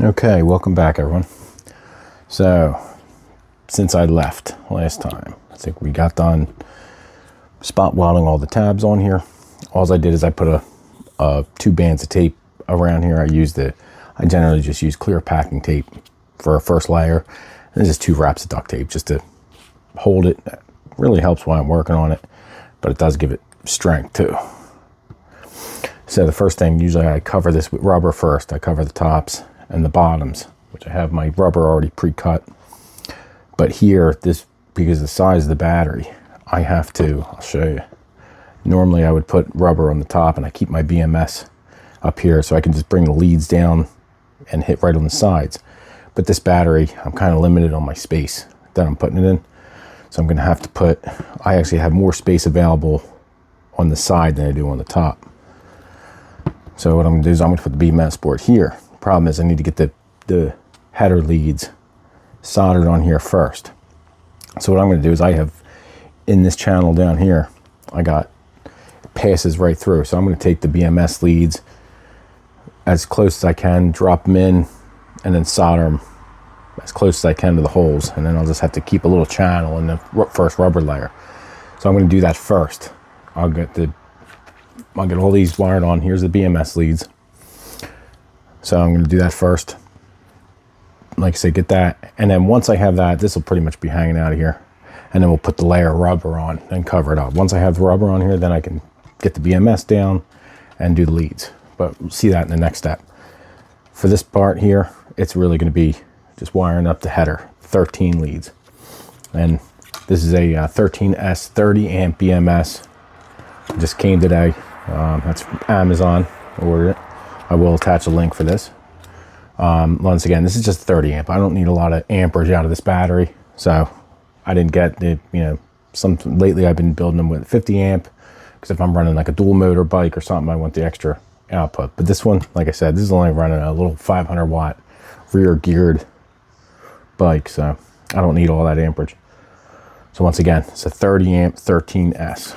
Okay, welcome back everyone. So, since I left last time, I think we got done spot welding all the tabs on here. All I did is I put two bands of tape around here. I generally just use clear packing tape for a first layer. And just 2 wraps of duct tape just to hold it. It really helps while I'm working on it, but it does give it strength too. So the first thing, usually I cover this with rubber first. I cover the tops and the bottoms, which I have my rubber already pre-cut. But here, because of the size of the battery, I have to, I'll show you. Normally I would put rubber on the top and I keep my BMS up here so I can just bring the leads down and hit right on the sides. But this battery, I'm kind of limited on my space that I'm putting it in. So I'm gonna have to I actually have more space available on the side than I do on the top. So what I'm gonna do is I'm gonna put the BMS board here. Problem is I need to get the header leads soldered on here first. So what I'm going to do is I have in this channel down here, I got passes right through. So I'm going to take the BMS leads as close as I can, drop them in, and then solder them as close as I can to the holes. And then I'll just have to keep a little channel in the first rubber layer. So I'm going to do that first. I'll get all these wired on. Here's the BMS leads. So I'm going to do that first. Like I said, get that. And then once I have that, this will pretty much be hanging out of here. And then we'll put the layer of rubber on and cover it up. Once I have the rubber on here, then I can get the BMS down and do the leads. But we'll see that in the next step. For this part here, it's really going to be just wiring up the header, 13 leads. And this is a 13S 30 amp BMS. It just came today. That's from Amazon. I ordered it. I will attach a link for this. Once again, this is just 30 amp. I don't need a lot of amperage out of this battery. So I didn't get it, lately I've been building them with 50 amp because if I'm running like a dual motor bike or something, I want the extra output. But this one, like I said, this is only running a little 500 watt rear geared bike. So I don't need all that amperage. So once again, it's a 30 amp 13S.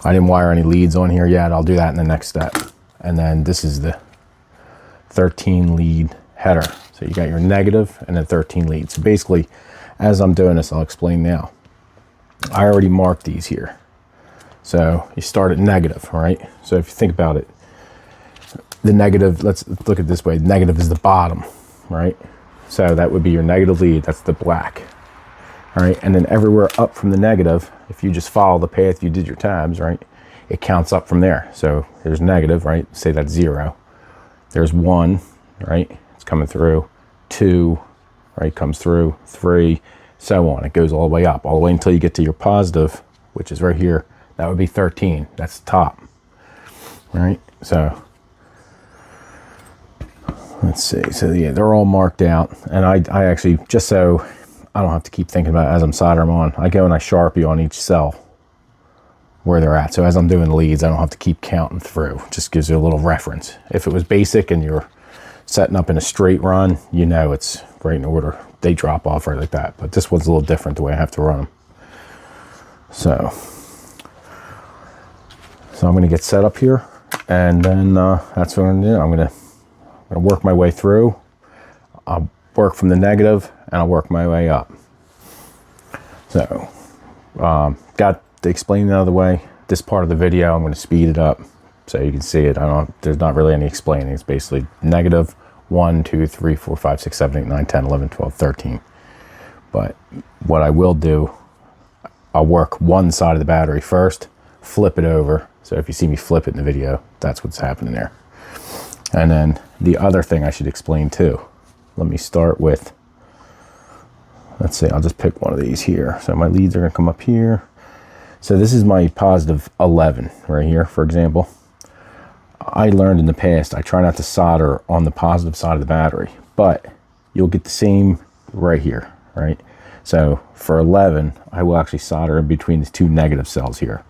I didn't wire any leads on here yet. I'll do that in the next step. And then this is the 13 lead header. So you got your negative and then 13 leads. So basically, as I'm doing this, I'll explain now. I already marked these here. So you start at negative, all right? So if you think about it, the negative, let's look at it this way. Negative is the bottom, right? So that would be your negative lead. That's the black, all right? And then everywhere up from the negative, if you just follow the path you did your tabs, right? It counts up from there. So there's negative, right? Say that's 0. There's 1, right? It's coming through. 2, right? Comes through. 3, so on. It goes all the way up, all the way until you get to your positive, which is right here. That would be 13. That's the top, right? So let's see. So yeah, they're all marked out. And I actually, just so I don't have to keep thinking about it as I'm soldering them on, I go and I Sharpie on each cell where they're at. So as I'm doing leads, I don't have to keep counting through. It just gives you a little reference. If it was basic and you're setting up in a straight run, it's right in order. They drop off right like that. But this one's a little different the way I have to run them. So I'm going to get set up here, and then that's what I'm going to do. I'm going to work my way through. I'll work from the negative, and I'll work my way up. So got to explain the other way. This part of the video, I'm going to speed it up so you can see it. There's not really any explaining. It's basically negative 1, 2, 3, 4, 5, 6, 7, 8, 9, 10, 11, 12, 13. But what I will do, I'll work one side of the battery first, flip it over. So if you see me flip it in the video, that's what's happening there. And then the other thing I should explain too. Let me start with, let's see, I'll just pick one of these here. So my leads are going to come up here. So this is my positive 11 right here, for example. I learned in the past, I try not to solder on the positive side of the battery, but you'll get the same right here, right? So for 11, I will actually solder in between the 2 negative cells here,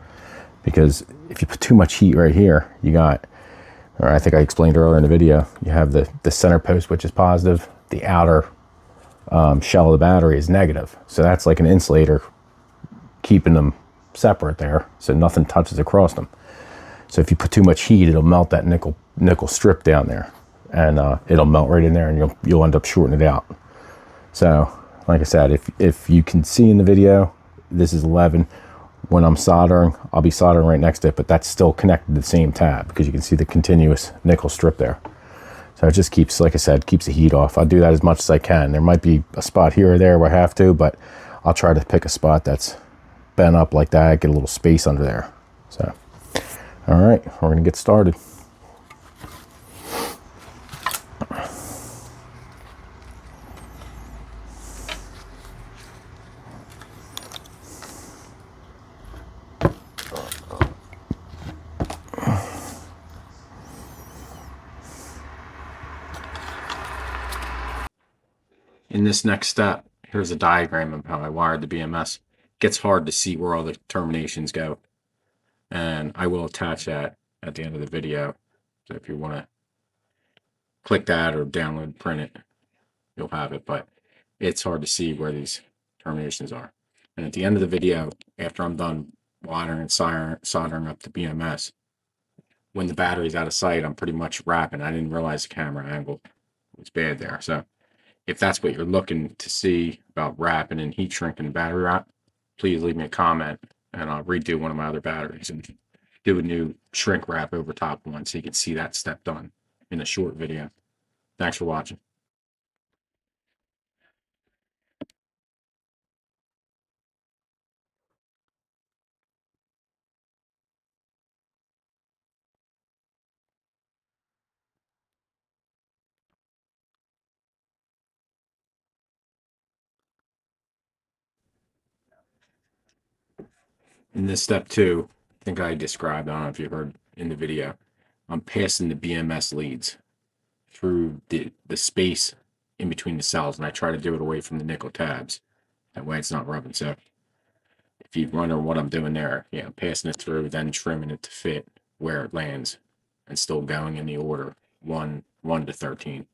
because if you put too much heat right here, you got, or I think I explained earlier in the video, you have the center post, which is positive. The outer shell of the battery is negative. So that's like an insulator keeping them separate there, so nothing touches across them. So if you put too much heat, it'll melt that nickel strip down there. and it'll melt right in there, and you'll end up shorting it out. So, like I said, if you can see in the video, this is 11. When I'm soldering, I'll be soldering right next to it, but that's still connected to the same tab because you can see the continuous nickel strip there. So it just keeps, like I said, keeps the heat off. I'll do that as much as I can. There might be a spot here or there where I have to, but I'll try to pick a spot that's bent up like that, get a little space under there. So, all right, we're gonna get started. In this next step, here's a diagram of how I wired the BMS. It gets hard to see where all the terminations go, and I will attach that at the end of the video. So if you want to click that or download, print it, you'll have it, but it's hard to see where these terminations are. And at the end of the video, after I'm done wiring and soldering up the BMS, when the battery's out of sight, I'm pretty much wrapping. I didn't realize the camera angle was bad there. So if that's what you're looking to see about wrapping and heat shrinking battery wrap, please leave me a comment and I'll redo one of my other batteries and do a new shrink wrap over top one so you can see that step done in a short video. Thanks for watching. In this step two, I think I described, I don't know if you heard in the video, I'm passing the BMS leads through the space in between the cells, and I try to do it away from the nickel tabs. That way it's not rubbing. So if you wonder what I'm doing there, yeah, I'm passing it through, then trimming it to fit where it lands, and still going in the order 1 to 13.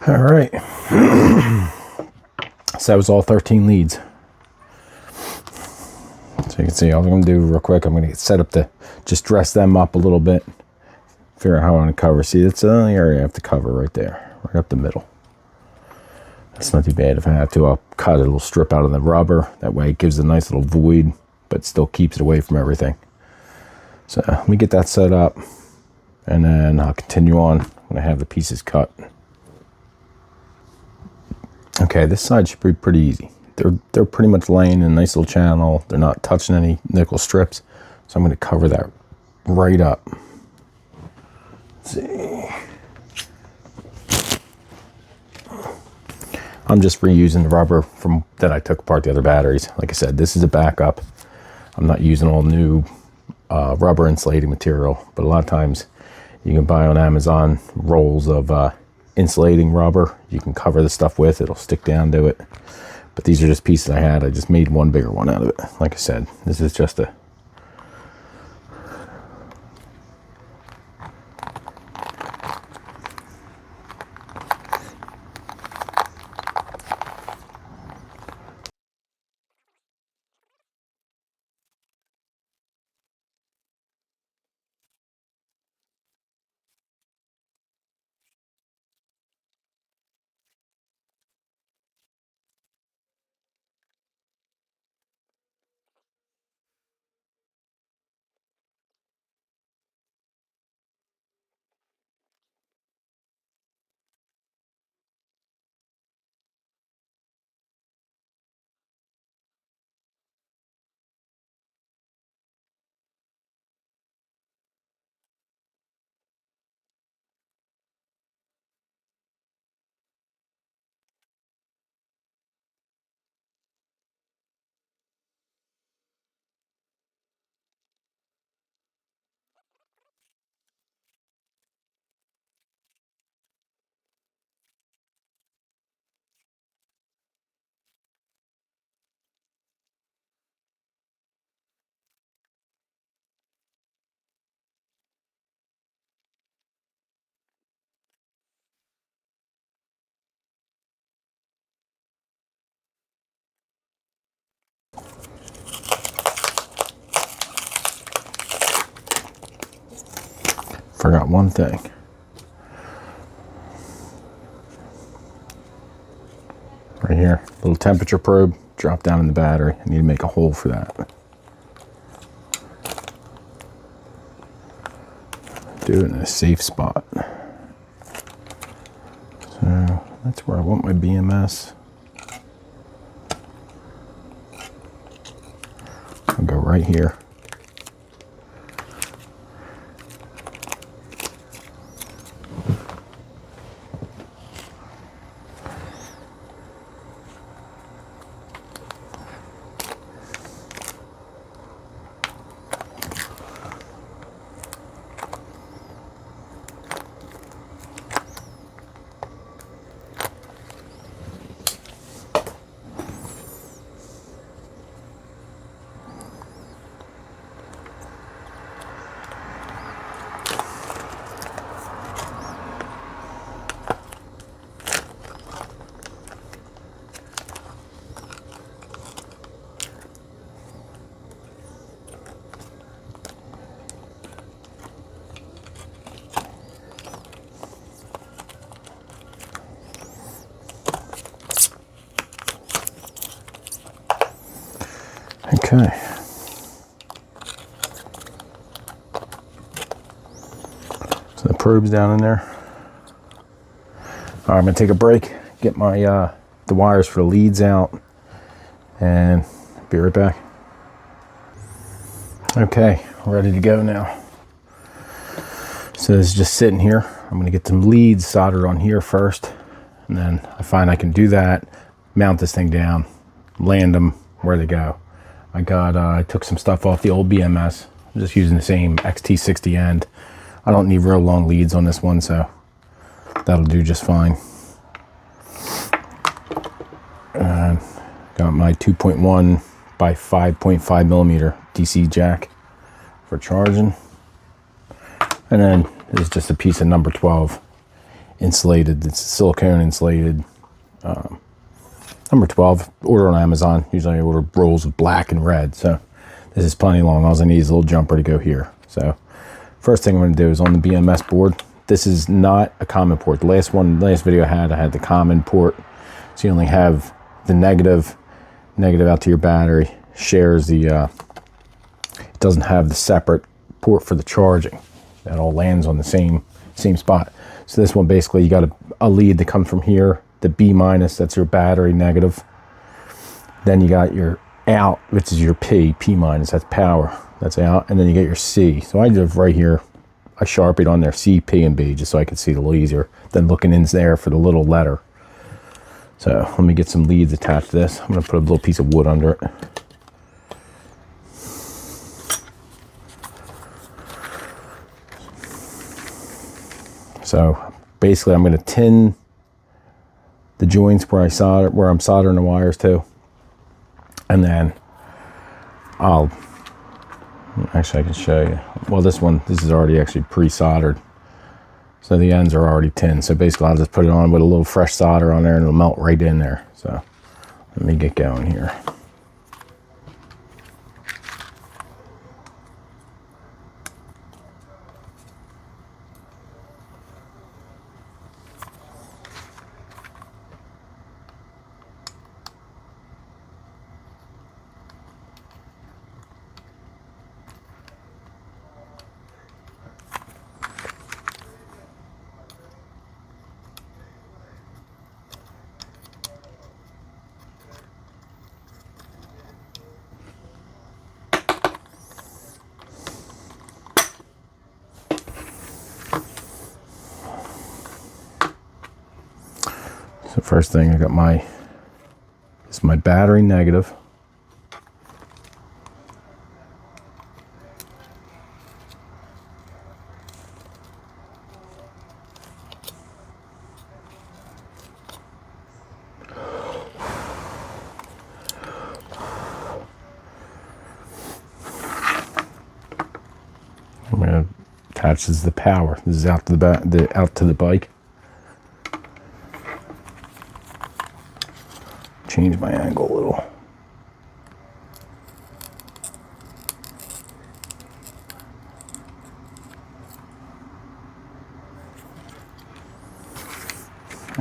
All right. So that was all 13 leads. So you can see, all I'm going to do real quick, I'm going to get set up to just dress them up a little bit. Figure out how I want to cover. See, that's the only area I have to cover right there, right up the middle. That's not too bad. If I have to, I'll cut a little strip out of the rubber. That way it gives a nice little void, but still keeps it away from everything. So let me get that set up, and then I'll continue on when I have the pieces cut. Okay, this side should be pretty easy. They're pretty much laying in a nice little channel. They're not touching any nickel strips. So I'm going to cover that right up. Let's see. I'm just reusing the rubber from that I took apart the other batteries. Like I said, this is a backup. I'm not using all new rubber insulating material, but a lot of times you can buy on Amazon rolls of insulating rubber. You can cover the stuff with. It'll stick down to it. But these are just pieces I had. I just made one bigger one out of it. Like I said, this is just a... Forgot one thing. Right here, little temperature probe, drop down in the battery. I need to make a hole for that. Do it in a safe spot. So that's where I want my BMS. I'll go right here. Okay. So the probe's down in there. All right, I'm gonna take a break, get my the wires for the leads out, and be right back. Okay, ready to go now. So this is just sitting here. I'm gonna get some leads soldered on here first, and then I find I can do that, mount this thing down, land them where they go. I took some stuff off the old BMS. I'm just using the same XT60 end. I don't need real long leads on this one, so that'll do just fine. And got my 2.1 by 5.5 millimeter DC jack for charging. And then this is just a piece of number 12 insulated. It's silicone insulated. Number 12, order on Amazon. Usually I order rolls of black and red, so this is plenty long. All I need is a little jumper to go here. So first thing I'm going to do is on the BMS board. This is not a common port. The last video I had the common port. So you only have the negative out to your battery. Shares the, it doesn't have the separate port for the charging. That all lands on the same spot. So this one, basically, you got a lead that comes from here. The B minus, that's your battery negative. Then you got your out, which is your P minus, that's power, that's out. And then you get your C. So I just right here, I sharpied on there C, P, and B, just so I could see it a little easier than looking in there for the little letter. So let me get some leads attached to this. I'm gonna put a little piece of wood under it. So basically I'm gonna tin the joints where I'm soldering the wires to, and then actually I can show you. Well, this is already actually pre-soldered, so the ends are already tinned. So basically I'll just put it on with a little fresh solder on there and it'll melt right in there. So let me get going here. So first thing, I got this is my battery negative. I'm gonna attach this to the power. This is out to the bike. Change my angle a little.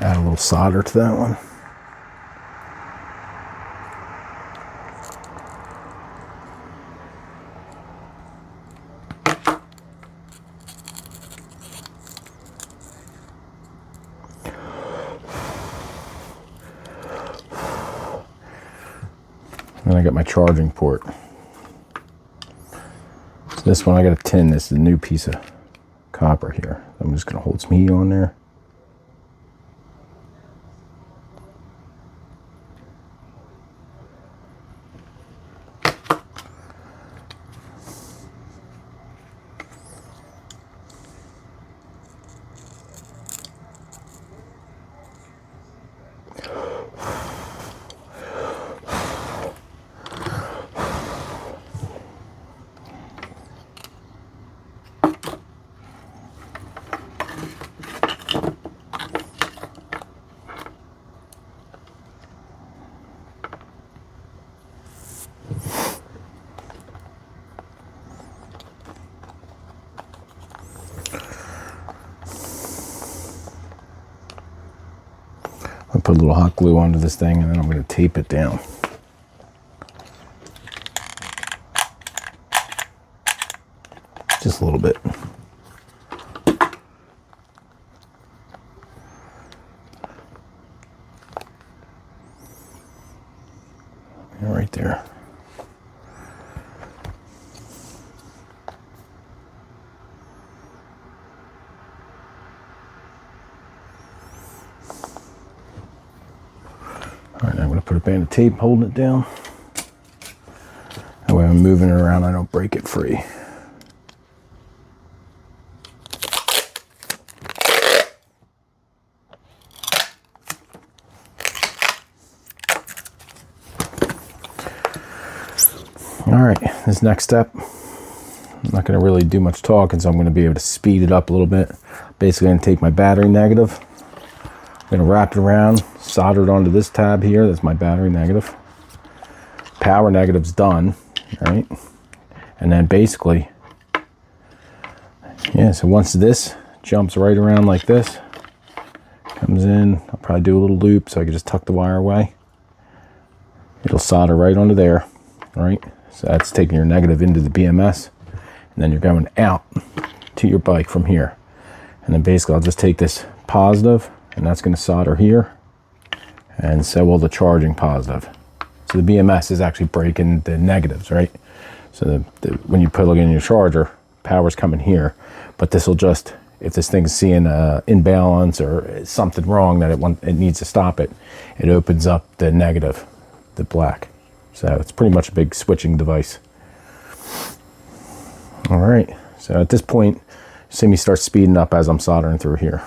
Add a little solder to that one. And I got my charging port. So this one I got a tin. This is a new piece of copper here. I'm just gonna hold some heat on there. I'll put a little hot glue onto this thing and then I'm going to tape it down. Just a little bit. Right there. All right, now I'm going to put a band of tape holding it down. That way I'm moving it around, I don't break it free. All right, this next step, I'm not going to really do much talking, so I'm going to be able to speed it up a little bit. Basically, I'm going to take my battery negative, going to wrap it around, solder it onto this tab here. That's my battery negative. Power negative's done, right? And then basically, yeah, so once this jumps right around like this, comes in, I'll probably do a little loop so I can just tuck the wire away. It'll solder right onto there, right? So that's taking your negative into the BMS, and then you're going out to your bike from here. And then basically I'll just take this positive, and that's going to solder here, and so will the charging positive. So the BMS is actually breaking the negatives, right? So when you plug in your charger, power's coming here, but this will just, if this thing's seeing imbalance or something wrong that it needs to stop it, it opens up the negative, the black. So it's pretty much a big switching device. All right, so at this point, you see me start speeding up as I'm soldering through here.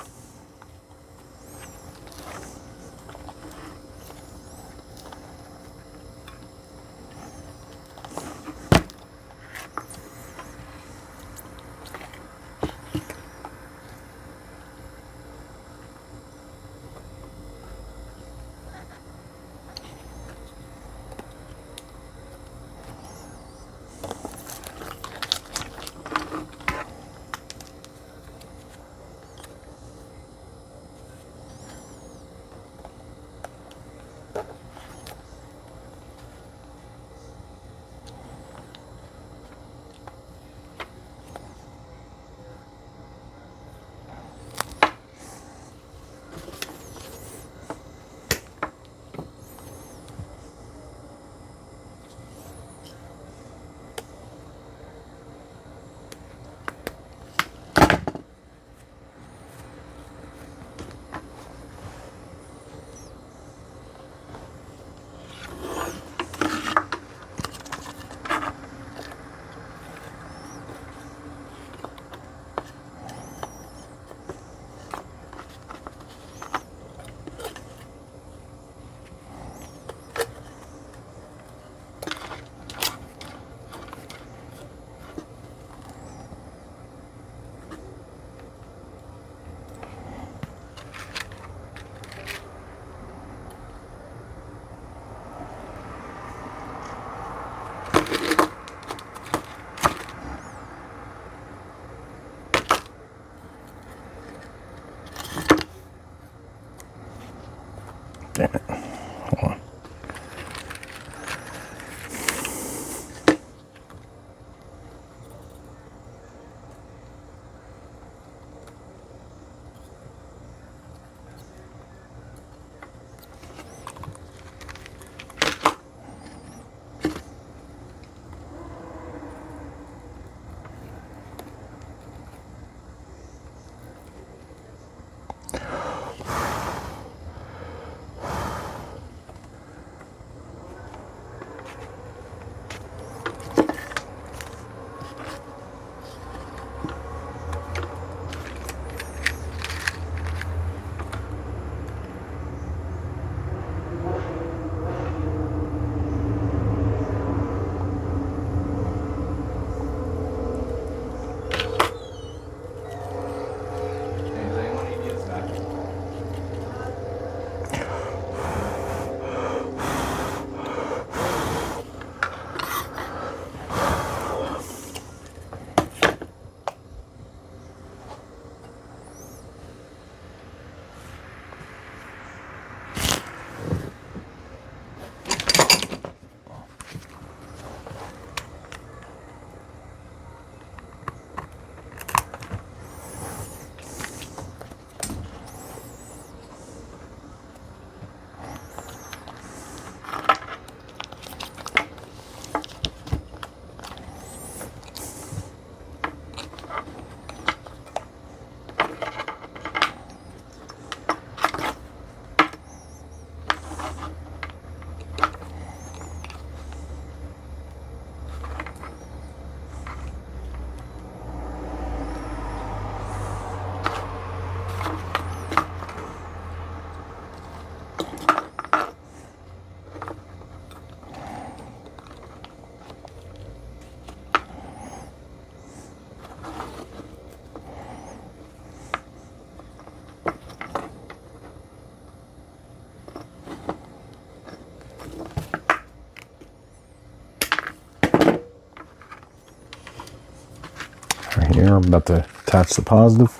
Here, I'm about to attach the positive.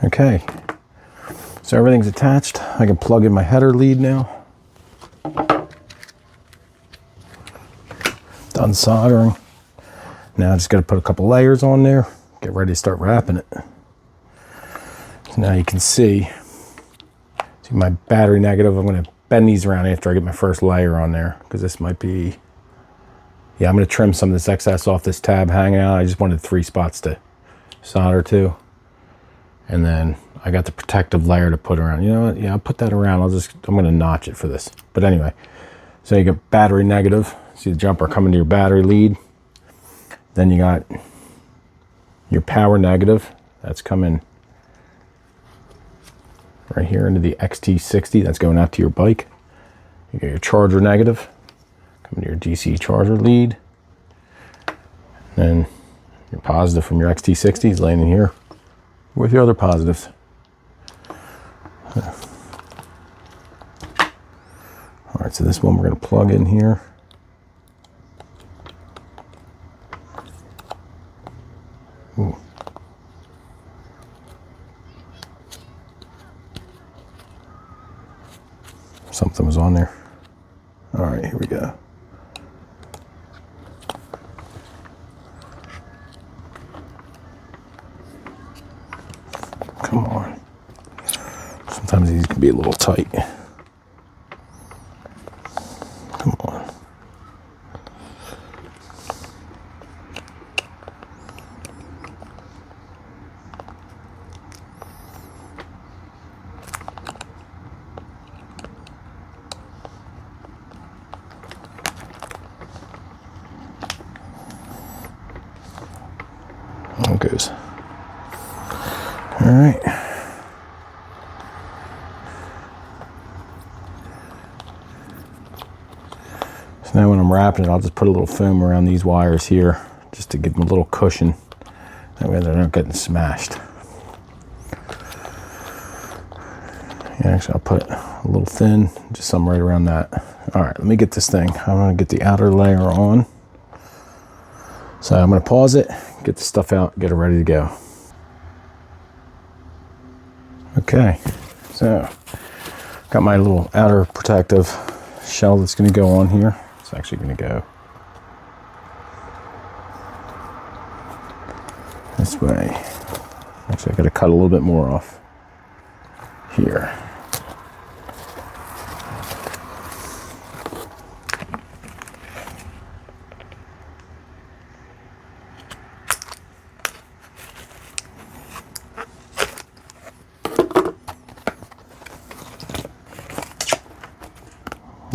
Okay, so everything's attached. I can plug in my header lead now. Done soldering. Now I just got to put a couple layers on there, get ready to start wrapping it. So now you can see my battery negative. I'm going to bend these around after I get my first layer on there, because this might be, yeah, I'm going to trim some of this excess off this tab hanging out. I just wanted 3 spots to solder to. And then I got the protective layer to put around. You know what? Yeah, I'll put that around. I'm going to notch it for this. But anyway, so you get battery negative. See the jumper coming to your battery lead. Then you got your power negative. That's coming right here into the XT60. That's going out to your bike. You got your charger negative coming to your DC charger lead. Then your positive from your XT60 is laying in here with your other positives. All right, so this one we're going to plug in here. Ooh. something was on there. All right, here we go. Come on. Sometimes these can be a little tight. Come on. There it goes. All right. So now when I'm wrapping it, I'll just put a little foam around these wires here just to give them a little cushion. That way they're not getting smashed. Yeah, actually I'll put a little thin, just some right around that. All right, let me get this thing. I'm gonna get the outer layer on. So I'm gonna pause it, get the stuff out, get it ready to go. Okay, so got my little outer protective shell that's gonna go on here. It's actually gonna go this way. Actually, I gotta cut a little bit more off here.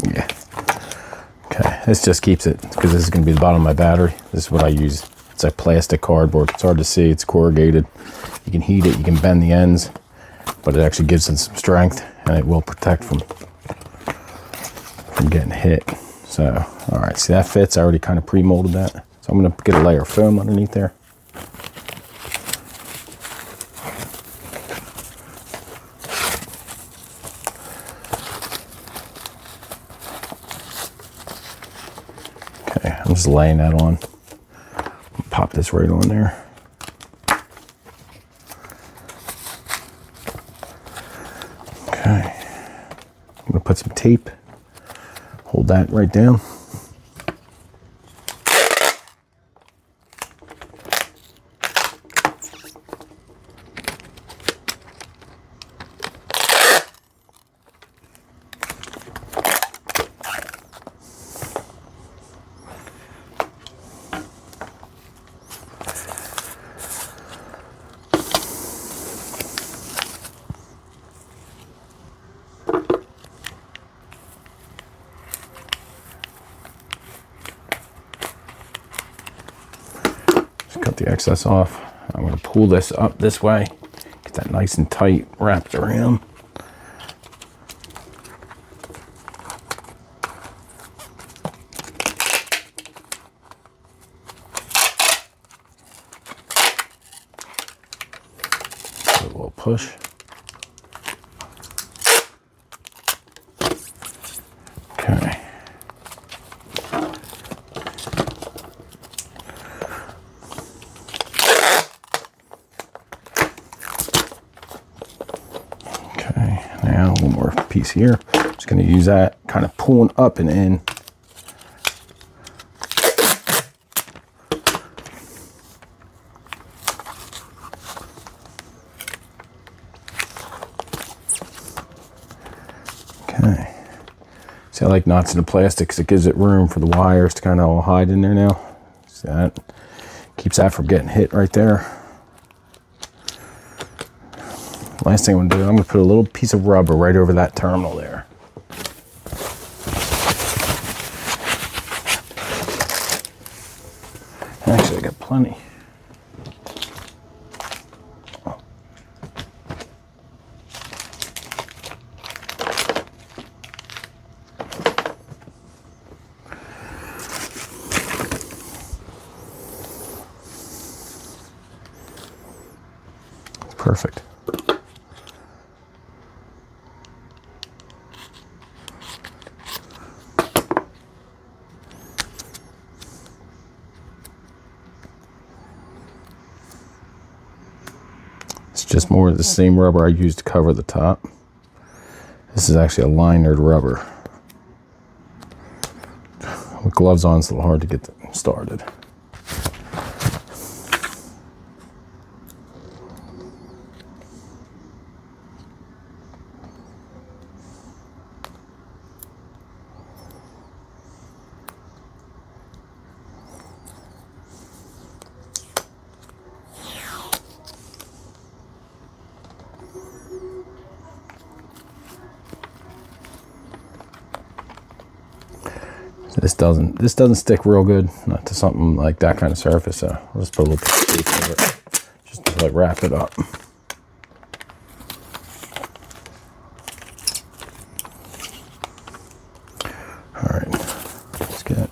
Yeah. Okay, this just keeps it, because this is going to be the bottom of my battery. This is what I use. It's like plastic cardboard. It's hard to see. It's corrugated. You can heat it. You can bend the ends, but it actually gives it some strength, and it will protect from getting hit. So, all right, see that fits? I already kind of pre-molded that. So I'm going to get a layer of foam underneath there. I'm just laying that on. Pop this right on there. Okay. I'm gonna put some tape. Hold that right down. Cut the excess off. I'm going to pull this up this way, get that nice and tight wrapped around. A little push. Okay. Now one more piece here. Just going to use that, kind of pulling up and in. Okay. See, I like knots in the plastic because it gives it room for the wires to kind of all hide in there now. See that? Keeps that from getting hit right there. Last thing I'm going to do, I'm going to put a little piece of rubber right over that terminal there. Actually, I got plenty. Perfect. It's just more of the same rubber I used to cover the top. This This is actually a linered rubber. With gloves on, it's a little hard to get started. This doesn't stick real good, not to something like that kind of surface, so I'll just put a little tape over it, just to like wrap it up. All right, let's get it.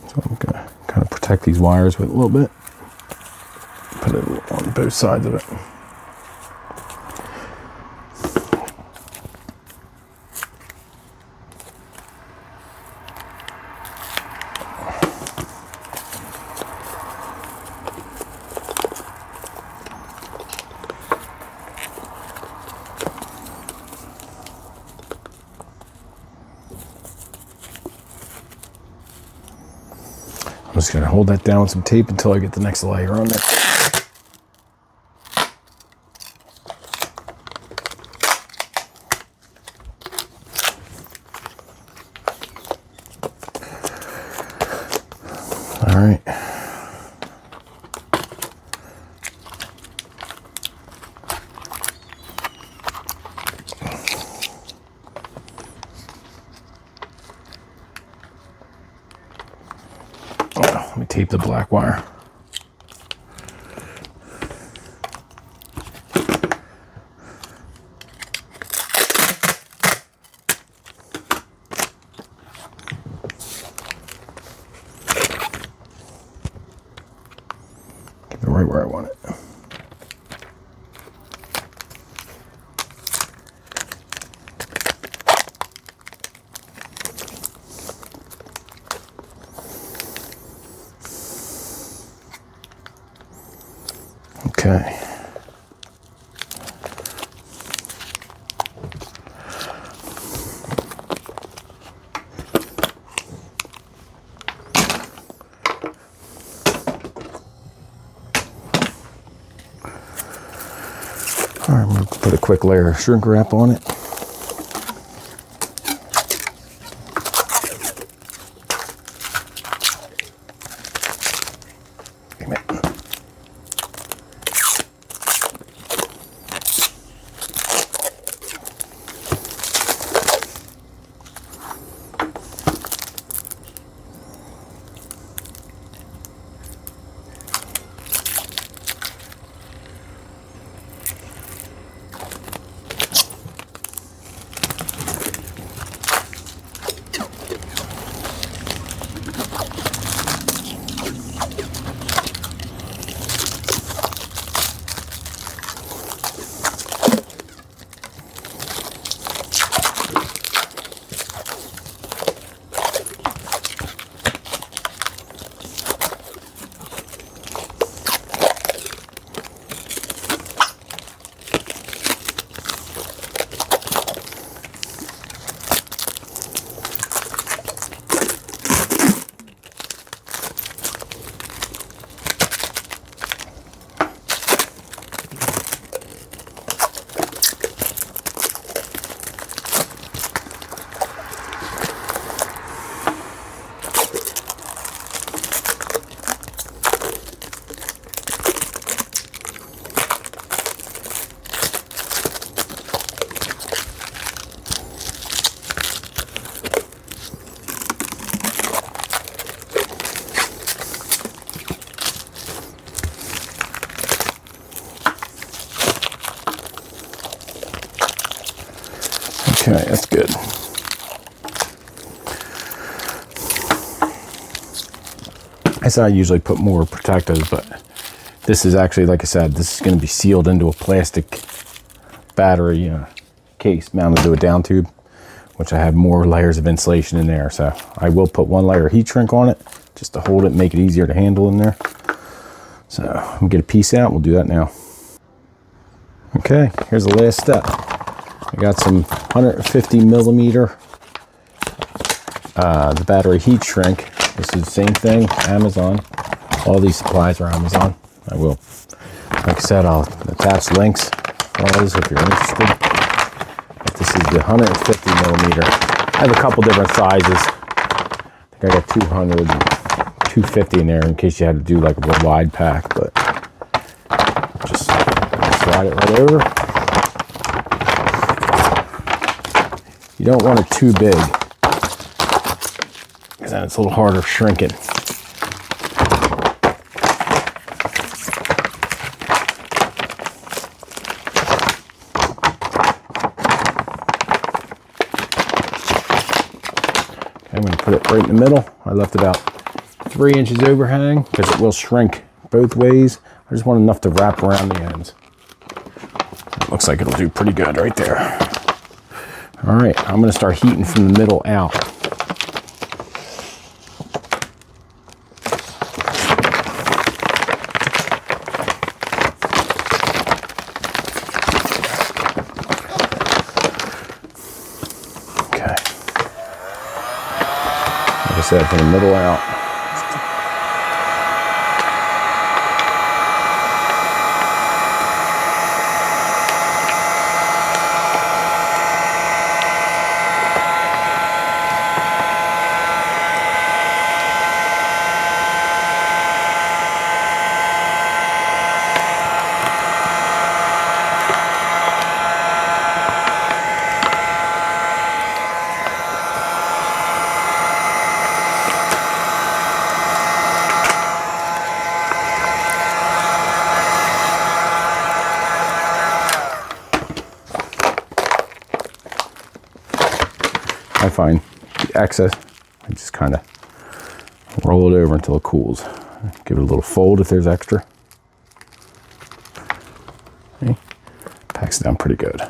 So I'm gonna kind of protect these wires with a little bit. Put it on both sides of it. I'm just going to hold that down with some tape until I get the next layer on there. All right. Let me tape the black wire. Keep it right where I want it. Okay. All right, I'm going to put a quick layer of shrink wrap on it. Okay, that's good. I said I usually put more protectives, but this is actually, like I said, this is going to be sealed into a plastic battery case mounted to a down tube, which I have more layers of insulation in there. So I will put one layer of heat shrink on it just to hold it, make it easier to handle in there. So we'll get a piece out. We'll do that now. Okay, here's the last step. I got some 150 millimeter the battery heat shrink. This is the same thing, Amazon. All these supplies are Amazon. I will, like I said, I'll attach links for all those if you're interested. But this is the 150 millimeter. I have a couple different sizes. I think I got 200 and 250 in there in case you had to do like a real wide pack, but just slide it right over. You don't want it too big, because then it's a little harder shrinking. I'm going to put it right in the middle. I left about 3 inches overhang because it will shrink both ways. I just want enough to wrap around the ends. It looks like it'll do pretty good right there. All right, I'm going to start heating from the middle out. Like I said, from the middle out. I find the excess, I just kind of roll it over until it cools. Give it a little fold if there's extra. Okay. Packs it down pretty good.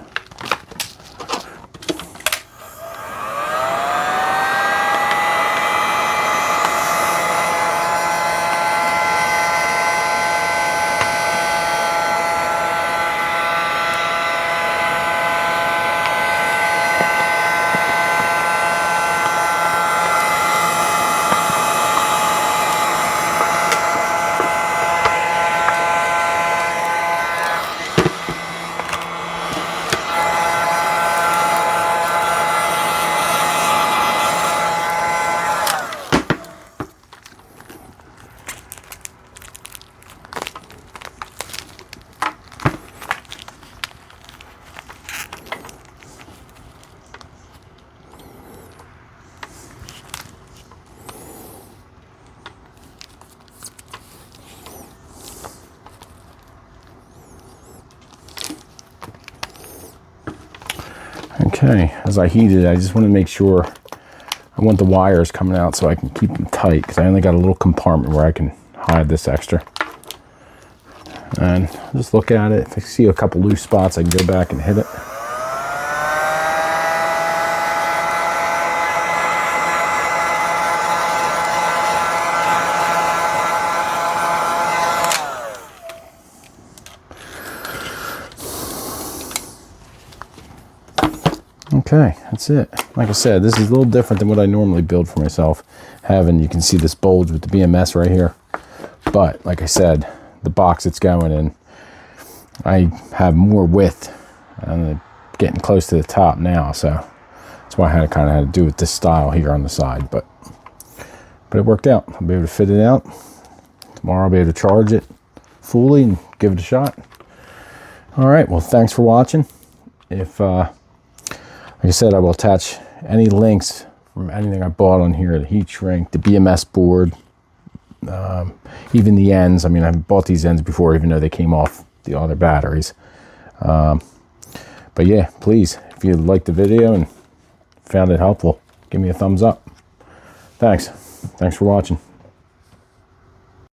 Okay, as I heat it, I just want to make sure I want the wires coming out so I can keep them tight, because I only got a little compartment where I can hide this extra. And just look at it. If I see a couple loose spots, I can go back and hit it. Okay, that's it. Like I said, this is a little different than what I normally build for myself. You can see this bulge with the BMS right here. But like I said, the box it's going in, I have more width. I'm getting close to the top now, so that's why I kind of had to do it this style here on the side. But it worked out. I'll be able to fit it out. Tomorrow I'll be able to charge it fully and give it a shot. All right, well, thanks for watching. Like I said, I will attach any links from anything I bought on here, the heat shrink, the BMS board, even the ends. I mean, I bought these ends before, even though they came off the other batteries. But yeah, please, if you liked the video and found it helpful, give me a thumbs up. Thanks for watching.